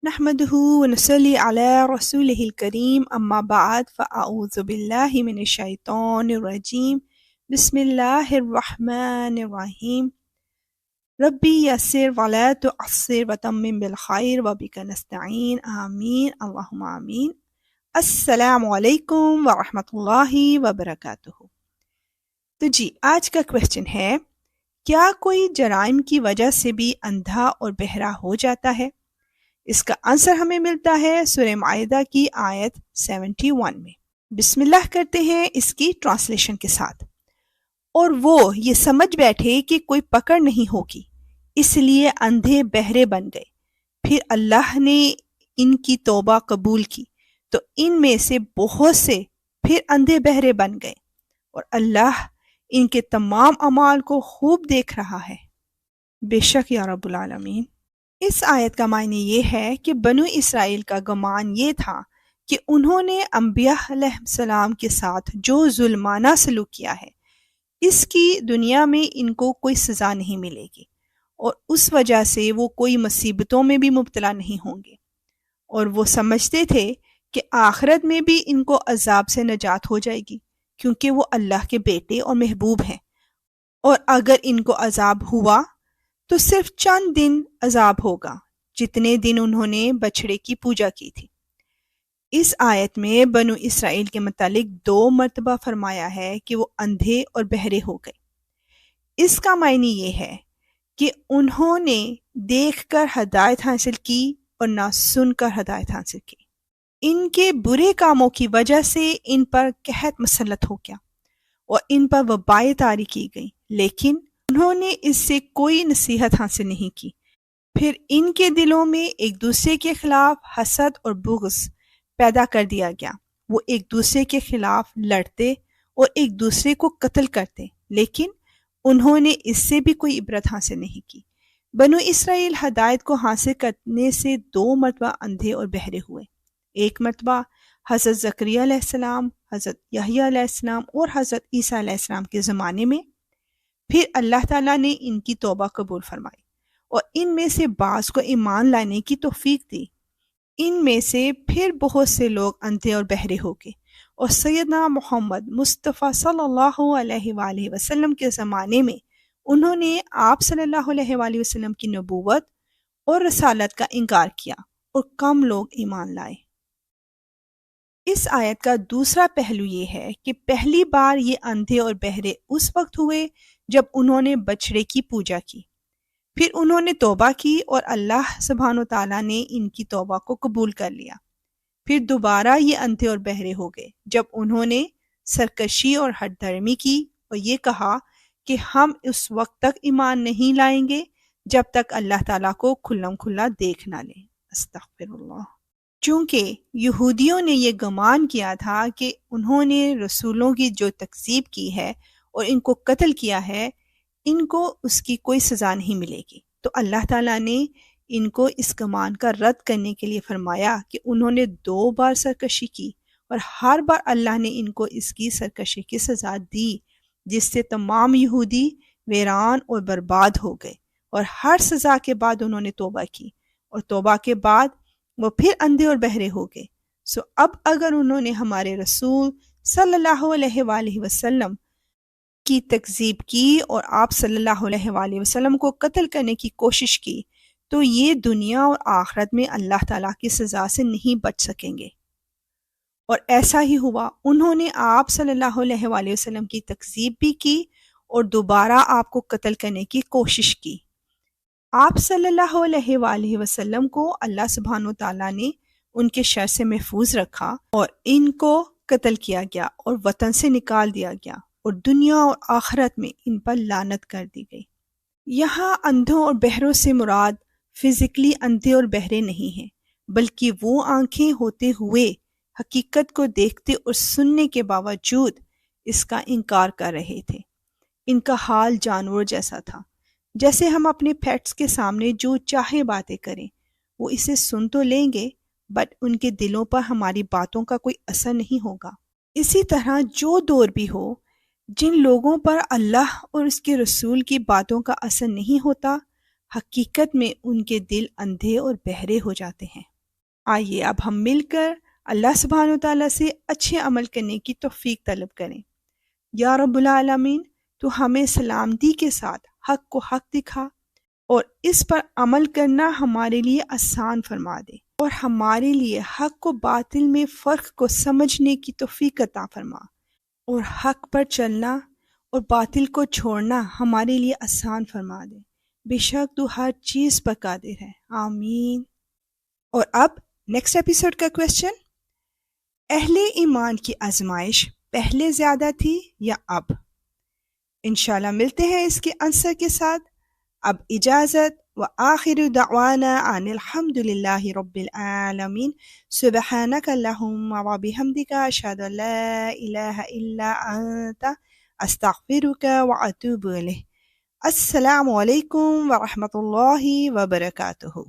نحمده ونصلي على رسوله الكريم أما بعد فأعوذ بالله من الشيطان الرجيم بسم الله الرحمن الرحيم ربي يسر ولا تعسر وتمم بالخير وبك نستعين آمين اللهم آمين السلام علیکم ورحمۃ اللہ وبرکاتہ۔ تو جی آج کا کویسچن ہے، کیا کوئی جرائم کی وجہ سے بھی اندھا اور بہرا ہو جاتا ہے؟ اس کا آنسر ہمیں ملتا ہے سورہ مائدہ کی آیت 71 میں۔ بسم اللہ کرتے ہیں اس کی ٹرانسلیشن کے ساتھ۔ اور وہ یہ سمجھ بیٹھے کہ کوئی پکڑ نہیں ہوگی، اس لیے اندھے بہرے بن گئے۔ پھر اللہ نے ان کی توبہ قبول کی تو ان میں سے بہت سے پھر اندھے بہرے بن گئے، اور اللہ ان کے تمام اعمال کو خوب دیکھ رہا ہے۔ بے شک یا رب العالمین۔ اس آیت کا معنی یہ ہے کہ بنو اسرائیل کا گمان یہ تھا کہ انہوں نے انبیاء علیہ السلام کے ساتھ جو ظلمانہ سلوک کیا ہے، اس کی دنیا میں ان کو کوئی سزا نہیں ملے گی، اور اس وجہ سے وہ کوئی مصیبتوں میں بھی مبتلا نہیں ہوں گے، اور وہ سمجھتے تھے کہ آخرت میں بھی ان کو عذاب سے نجات ہو جائے گی، کیونکہ وہ اللہ کے بیٹے اور محبوب ہیں، اور اگر ان کو عذاب ہوا تو صرف چند دن عذاب ہوگا، جتنے دن انہوں نے بچھڑے کی پوجا کی تھی۔ اس آیت میں بنو اسرائیل کے متعلق 2 مرتبہ فرمایا ہے کہ وہ اندھے اور بہرے ہو گئے۔ اس کا معنی یہ ہے کہ انہوں نے دیکھ کر ہدایت حاصل کی اور نہ سن کر ہدایت حاصل کی۔ ان کے برے کاموں کی وجہ سے ان پر قحط مسلط ہو گیا اور ان پر وبائیں طاری کی گئی، لیکن انہوں نے اس سے کوئی نصیحت حاصل نہیں کی۔ پھر ان کے دلوں میں ایک دوسرے کے خلاف حسد اور بغض پیدا کر دیا گیا، وہ ایک دوسرے کے خلاف لڑتے اور ایک دوسرے کو قتل کرتے، لیکن انہوں نے اس سے بھی کوئی عبرت حاصل نہیں کی۔ بنو اسرائیل ہدایت کو حاصل کرنے سے 2 مرتبہ اندھے اور بہرے ہوئے۔ ایک مرتبہ حضرت زکریا علیہ السلام، حضرت یحییٰ علیہ السلام اور حضرت عیسیٰ علیہ السلام کے زمانے میں۔ پھر اللہ تعالیٰ نے ان کی توبہ قبول فرمائی اور ان میں سے بعض کو ایمان لانے کی توفیق دی۔ ان میں سے پھر بہت سے لوگ اندھے اور بہرے ہو گئے، اور سیدنا محمد مصطفیٰ صلی اللہ علیہ وآلہ وسلم کے زمانے میں انہوں نے آپ صلی اللہ علیہ وآلہ وسلم کی نبوت اور رسالت کا انکار کیا، اور کم لوگ ایمان لائے۔ اس آیت کا دوسرا پہلو یہ ہے کہ پہلی بار یہ اندھے اور بہرے اس وقت ہوئے جب انہوں نے بچھڑے کی پوجا کی، پھر انہوں نے توبہ کی اور اللہ سبحانہ و تعالیٰ نے ان کی توبہ کو قبول کر لیا۔ پھر دوبارہ یہ اندھے اور بہرے ہو گئے جب انہوں نے سرکشی اور ہٹ دھرمی کی اور یہ کہا کہ ہم اس وقت تک ایمان نہیں لائیں گے جب تک اللہ تعالیٰ کو کھلم کھلا دیکھ نہ لیں۔ استغفر اللہ۔ چونکہ یہودیوں نے یہ گمان کیا تھا کہ انہوں نے رسولوں کی جو تکذیب کی ہے اور ان کو قتل کیا ہے، ان کو اس کی کوئی سزا نہیں ملے گی، تو اللہ تعالیٰ نے ان کو اس گمان کا رد کرنے کے لیے فرمایا کہ انہوں نے 2 بار سرکشی کی، اور ہر بار اللہ نے ان کو اس کی سرکشی کی سزا دی، جس سے تمام یہودی ویران اور برباد ہو گئے، اور ہر سزا کے بعد انہوں نے توبہ کی، اور توبہ کے بعد وہ پھر اندھے اور بہرے ہو گئے۔ سو اب اگر انہوں نے ہمارے رسول صلی اللہ علیہ وآلہ وسلم کی تکذیب کی اور آپ صلی اللہ علیہ وآلہ وسلم کو قتل کرنے کی کوشش کی، تو یہ دنیا اور آخرت میں اللہ تعالیٰ کی سزا سے نہیں بچ سکیں گے۔ اور ایسا ہی ہوا، انہوں نے آپ صلی اللہ علیہ وآلہ وسلم کی تکذیب بھی کی اور دوبارہ آپ کو قتل کرنے کی کوشش کی۔ آپ صلی اللہ علیہ وآلہ وسلم کو اللہ سبحانہ و تعالیٰ نے ان کے شر سے محفوظ رکھا، اور ان کو قتل کیا گیا اور وطن سے نکال دیا گیا، اور دنیا اور آخرت میں ان پر لعنت کر دی گئی۔ یہاں اندھوں اور بہروں سے مراد فزیکلی اندھے اور بہرے نہیں ہیں، بلکہ وہ آنکھیں ہوتے ہوئے حقیقت کو دیکھتے اور سننے کے باوجود اس کا انکار کر رہے تھے۔ ان کا حال جانور جیسا تھا، جیسے ہم اپنے پیٹس کے سامنے جو چاہے باتیں کریں، وہ اسے سن تو لیں گے، بٹ ان کے دلوں پر ہماری باتوں کا کوئی اثر نہیں ہوگا۔ اسی طرح جو دور بھی ہو، جن لوگوں پر اللہ اور اس کے رسول کی باتوں کا اثر نہیں ہوتا، حقیقت میں ان کے دل اندھے اور بہرے ہو جاتے ہیں۔ آئیے اب ہم مل کر اللہ سبحانہ وتعالیٰ سے اچھے عمل کرنے کی توفیق طلب کریں۔ یا رب العالمین، تو ہمیں سلامتی کے ساتھ حق کو حق دکھا اور اس پر عمل کرنا ہمارے لیے آسان فرما دے، اور ہمارے لیے حق و باطل میں فرق کو سمجھنے کی توفیق عطا فرما، اور حق پر چلنا اور باطل کو چھوڑنا ہمارے لیے آسان فرما دے۔ بے شک تو ہر چیز پر قادر ہے، آمین۔ اور اب نیکسٹ ایپیسوڈ کا کویسچن، اہل ایمان کی آزمائش پہلے زیادہ تھی یا اب؟ انشاءاللہ ملتے ہیں اس کے آنسر کے ساتھ۔ اب اجازت، وآخر دعوانا ان الحمد للہ رب العالمین۔ سبحانک اللہم وبحمدک، اشہد ان لا الہ الا انت، استغفرک واتوب الیک۔ السلام علیکم ورحمۃ اللہ وبرکاتہ۔